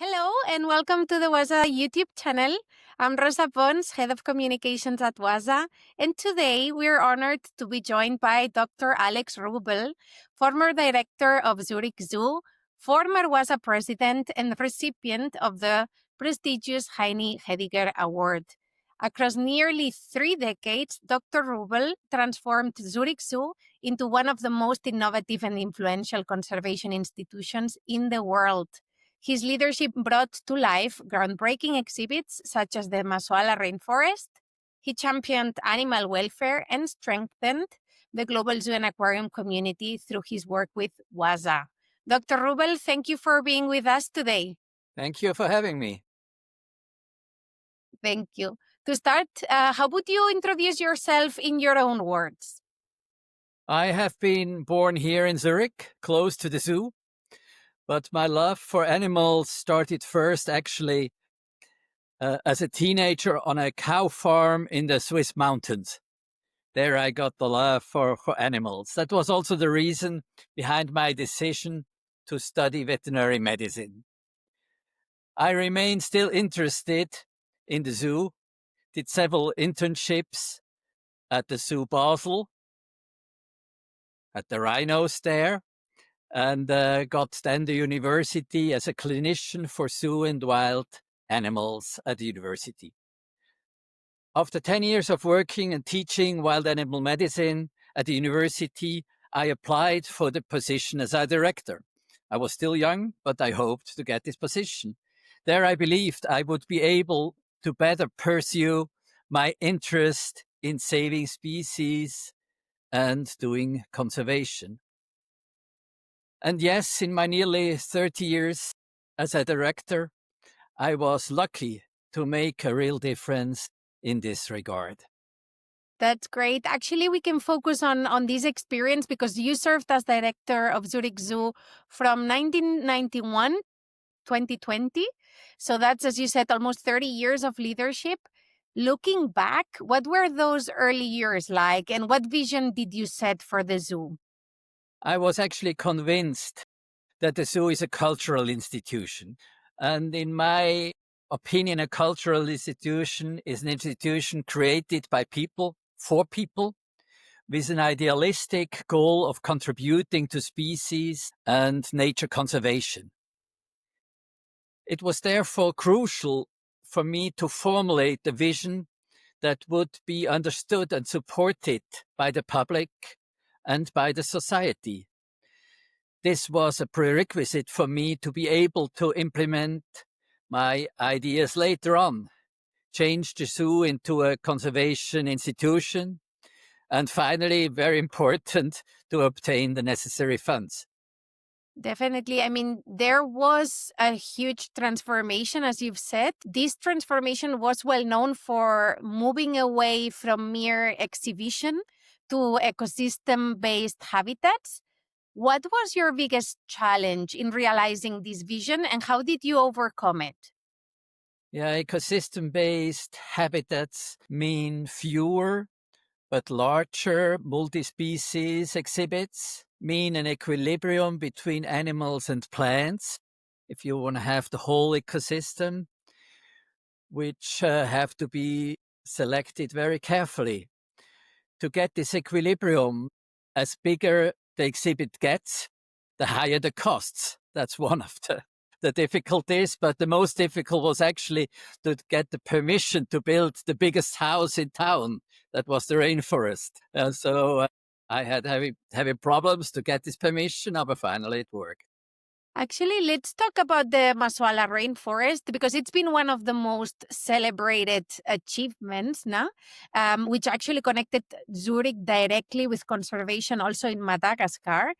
Hello and welcome to the WAZA YouTube channel. I'm Rosa Pons, Head of Communications at WAZA, and today we're honored to be joined by Dr. Alex Rübel, former Director of Zurich Zoo, former WAZA President, and recipient of the prestigious Heini Hediger Award. Across nearly 3 decades, Dr. Rübel transformed Zurich Zoo into one of the most innovative and influential conservation institutions in the world. His leadership brought to life groundbreaking exhibits such as the Masoala Rainforest. He championed animal welfare and strengthened the global zoo and aquarium community through his work with WAZA. Dr. Rübel, thank you for being with us today. Thank you for having me. Thank you. To start, how would you introduce yourself in your own words? I have been born here in Zurich, close to the zoo. But my love for animals started first actually as a teenager on a cow farm in the Swiss mountains. There I got the love for animals. That was also the reason behind my decision to study veterinary medicine. I remain still interested in the zoo, did several internships at the Zoo Basel, at the rhinos there, and got then the university as a clinician for zoo and wild animals at the university. After 10 years of working and teaching wild animal medicine at the university, I applied for the position as a director. I was still young, but I hoped to get this position. There I believed I would be able to better pursue my interest in saving species and doing conservation. And yes, in my nearly 30 years as a director, I was lucky to make a real difference in this regard. That's great. Actually, we can focus on this experience because you served as Director of Zurich Zoo from 1991 2020. So that's, as you said, almost 30 years of leadership. Looking back, what were those early years like and what vision did you set for the zoo? I was actually convinced that the zoo is a cultural institution. And in my opinion, a cultural institution is an institution created by people, for people, with an idealistic goal of contributing to species and nature conservation. It was therefore crucial for me to formulate a vision that would be understood and supported by the public and by the society. This was a prerequisite for me to be able to implement my ideas later on, change the zoo into a conservation institution, and finally, very important, to obtain the necessary funds. Definitely. I mean, there was a huge transformation, as you've said. This transformation was well known for moving away from mere exhibition to ecosystem-based habitats. What was your biggest challenge in realizing this vision and how did you overcome it? Yeah, ecosystem-based habitats mean fewer but larger multi-species exhibits, mean an equilibrium between animals and plants, if you want to have the whole ecosystem, which have to be selected very carefully. To get this equilibrium, as bigger the exhibit gets, the higher the costs. That's one of the difficulties, but the most difficult was actually to get the permission to build the biggest house in town. That was the rainforest. So I had heavy problems to get this permission, but finally it worked. Actually, let's talk about the Masoala Rainforest because it's been one of the most celebrated achievements now, which actually connected Zurich directly with conservation also in Madagascar.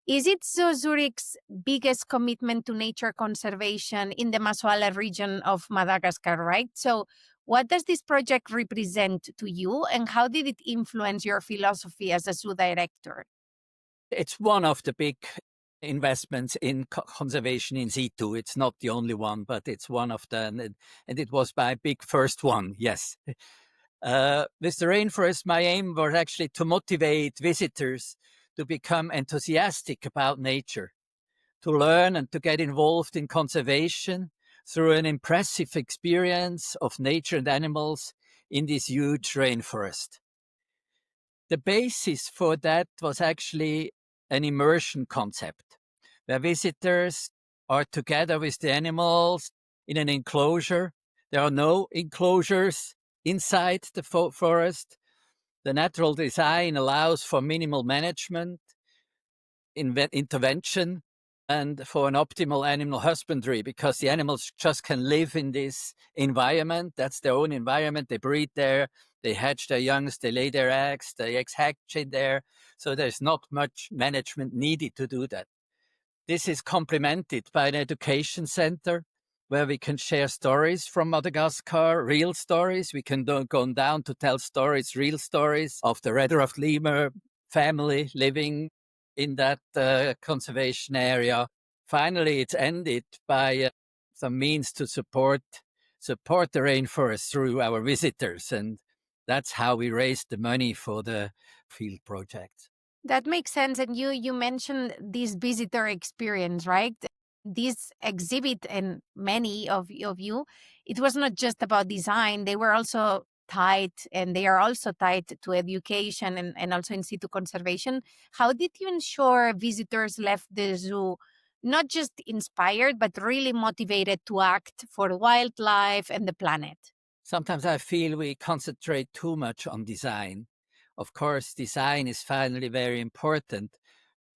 Is it Zurich's biggest commitment to nature conservation in the Masoala region of Madagascar, right? So what does this project represent to you and how did it influence your philosophy as a zoo director? It's one of the big investments in conservation in situ. It's not the only one, but it's one of them. And it was my big first one, yes. With the rainforest, my aim was actually to motivate visitors to become enthusiastic about nature, to learn and to get involved in conservation, through an impressive experience of nature and animals in this huge rainforest. The basis for that was actually an immersion concept, where visitors are together with the animals in an enclosure. There are no enclosures inside the forest. The natural design allows for minimal management, intervention, and for an optimal animal husbandry, because the animals just can live in this environment. That's their own environment. They breed there, they hatch their youngs, they lay their eggs, the eggs hatch in there. So there's not much management needed to do that. This is complemented by an education center where we can share stories from Madagascar, real stories. We can go down to tell stories, real stories of the red-ruffed lemur family living in that conservation area. Finally, it's ended by some means to support the rainforest through our visitors. And that's how we raised the money for the field project. That makes sense. And you mentioned this visitor experience, right? This exhibit and many of you, it was not just about design. They were also tied, and they are also tied to education and also in situ conservation. How did you ensure visitors left the zoo not just inspired, but really motivated to act for wildlife and the planet? Sometimes I feel we concentrate too much on design. Of course, design is finally very important,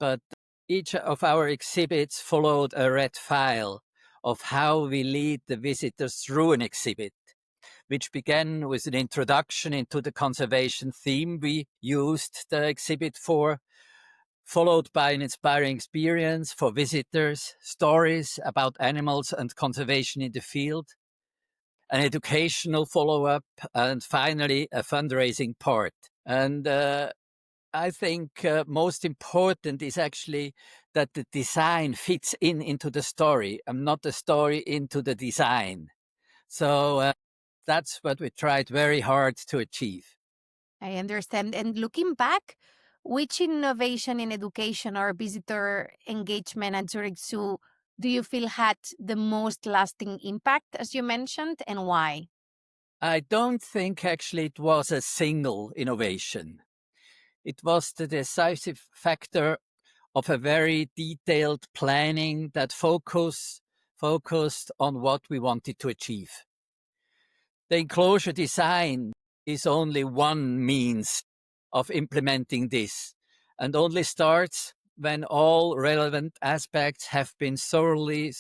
but each of our exhibits followed a red file of how we lead the visitors through an exhibit, which began with an introduction into the conservation theme we used the exhibit for, followed by an inspiring experience for visitors, stories about animals and conservation in the field, an educational follow-up, and finally a fundraising part. And I think most important is actually that the design fits into the story and not the story into the design. So that's what we tried very hard to achieve. I understand. And looking back, which innovation in education or visitor engagement at Zurich Zoo do you feel had the most lasting impact, as you mentioned, and why? I don't think actually it was a single innovation. It was the decisive factor of a very detailed planning that focused on what we wanted to achieve. The enclosure design is only one means of implementing this, and only starts when all relevant aspects have been thoroughly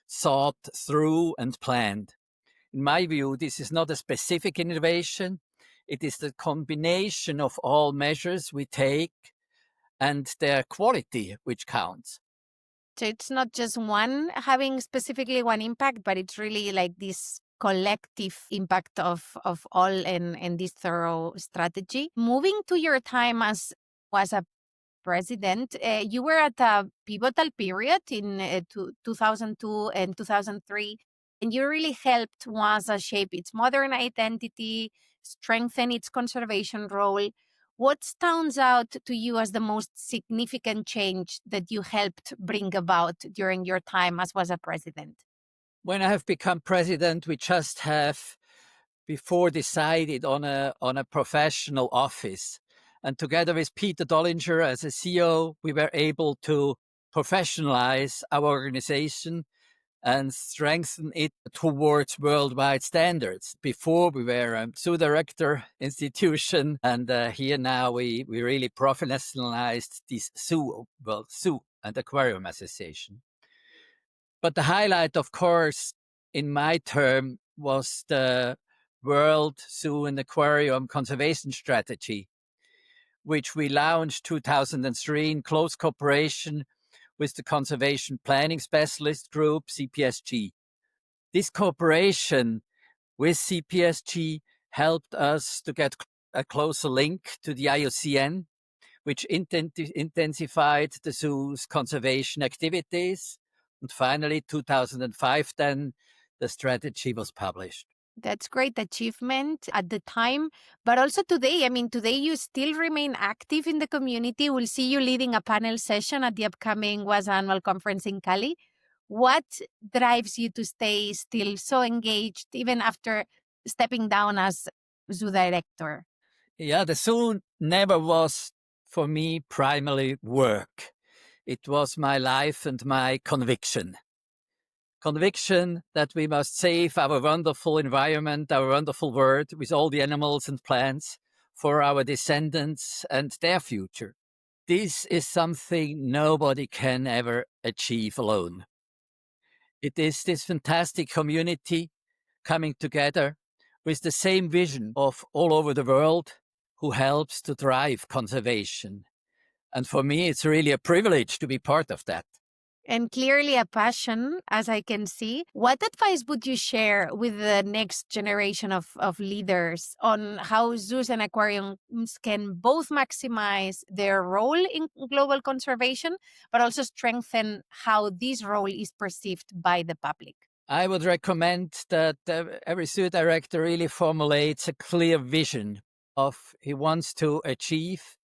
thought through and planned. In my view, this is not a specific innovation. It is the combination of all measures we take and their quality which counts. So it's not just one having specifically one impact, but it's really like this collective impact of all in this thorough strategy. Moving to your time as was a president, you were at a pivotal period in 2002 and 2003, and you really helped WAZA shape its modern identity, strengthen its conservation role. What stands out to you as the most significant change that you helped bring about during your time as WAZA president? When I have become president, we just have before decided on a professional office. And together with Peter Dollinger as a CEO, we were able to professionalize our organization and strengthen it towards worldwide standards. Before we were a zoo director institution, and here now we really professionalized this zoo and aquarium association. But the highlight, of course, in my term was the World Zoo and Aquarium Conservation Strategy, which we launched 2003 in close cooperation with the Conservation Planning Specialist Group, CPSG. This cooperation with CPSG helped us to get a closer link to the IUCN, which intensified the zoo's conservation activities. And finally, 2005, then the strategy was published. That's great achievement at the time, but also today. I mean, today you still remain active in the community. We'll see you leading a panel session at the upcoming WAZA annual conference in Cali. What drives you to stay still so engaged even after stepping down as zoo director? Yeah, the zoo never was for me primarily work. It was my life and my conviction. Conviction that we must save our wonderful environment, our wonderful world with all the animals and plants for our descendants and their future. This is something nobody can ever achieve alone. It is this fantastic community coming together with the same vision of all over the world who helps to drive conservation. And for me, it's really a privilege to be part of that. And clearly a passion, as I can see. What advice would you share with the next generation of leaders on how zoos and aquariums can both maximize their role in global conservation, but also strengthen how this role is perceived by the public? I would recommend that every zoo director really formulates a clear vision of he wants to achieve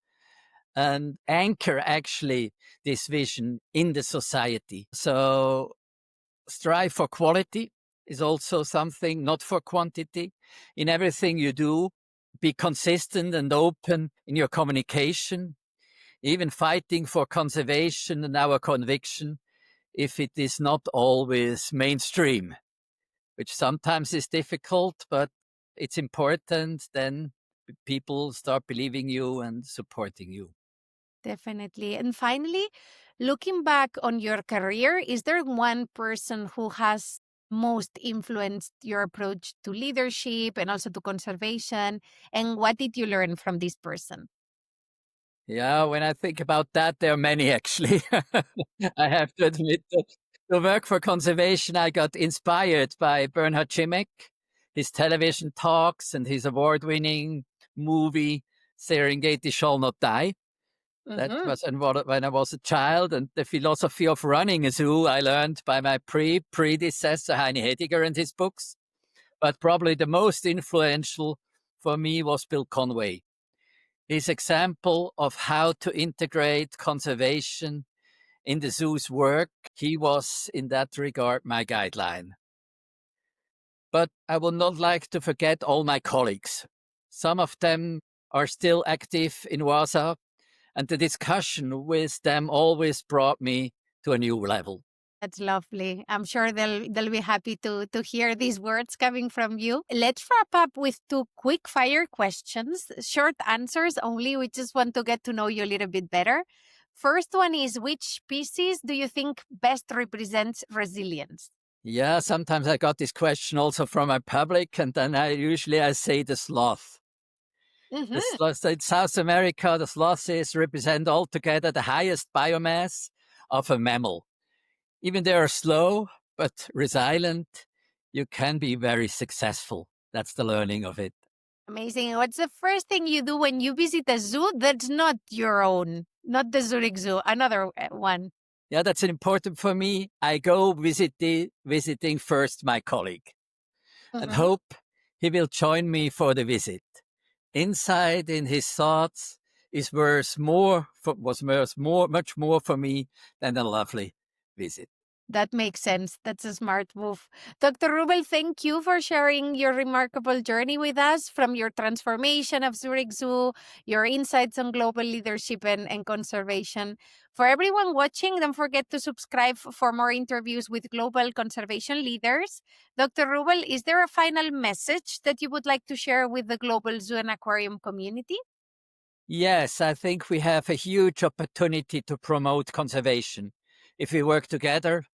and anchor actually this vision in the society. So strive for quality is also something, not for quantity. In everything you do, be consistent and open in your communication, even fighting for conservation and our conviction, if it is not always mainstream, which sometimes is difficult, but it's important. Then people start believing you and supporting you. Definitely. And finally, looking back on your career, is there one person who has most influenced your approach to leadership and also to conservation? And what did you learn from this person? Yeah, when I think about that, there are many actually. I have to admit that to work for conservation, I got inspired by Bernhard Grzimek, his television talks and his award-winning movie Serengeti Shall Not Die. That Mhm. was when I was a child, and the philosophy of running a zoo I learned by my predecessor Heini Hediger and his books. But probably the most influential for me was Bill Conway. His example of how to integrate conservation in the zoo's work, he was in that regard my guideline. But I would not like to forget all my colleagues. Some of them are still active in WAZA, and the discussion with them always brought me to a new level. That's lovely. I'm sure they'll be happy to hear these words coming from you. Let's wrap up with two quick fire questions, short answers only. We just want to get to know you a little bit better. First one is, which species do you think best represents resilience? Yeah, sometimes I got this question also from my public, and then I say the sloth. The Mhm. sloth in South America, the slothes represent altogether the highest biomass of a mammal. Even they are slow but resilient, you can be very successful. That's the learning of it. Amazing. What's the first thing you do when you visit a zoo that's not your own, not the Zurich Zoo, another one? Yeah, that's important for me. I go visiting first my colleague and Mhm. hope he will join me for the visit. Insight in his thoughts was worth much more for me than a lovely visit. That makes sense. That's a smart move. Dr. Rubel, thank you for sharing your remarkable journey with us from your transformation of Zurich Zoo, your insights on global leadership and conservation. For everyone watching, don't forget to subscribe for more interviews with global conservation leaders. Dr. Rubel, is there a final message that you would like to share with the global zoo and aquarium community? Yes, I think we have a huge opportunity to promote conservation if we work together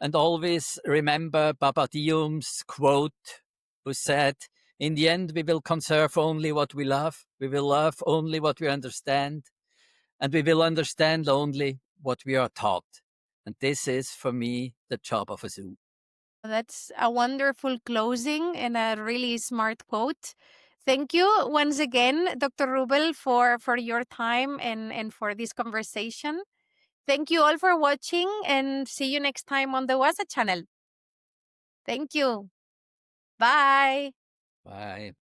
and always remember Babadium's quote, who said, in the end, we will conserve only what we love, we will love only what we understand, and we will understand only what we are taught. And this is, for me, the job of a zoo. That's a wonderful closing and a really smart quote. Thank you once again, Dr. Rubel, for your time and for this conversation. Thank you all for watching and see you next time on the WAZA channel. Thank you. Bye. Bye.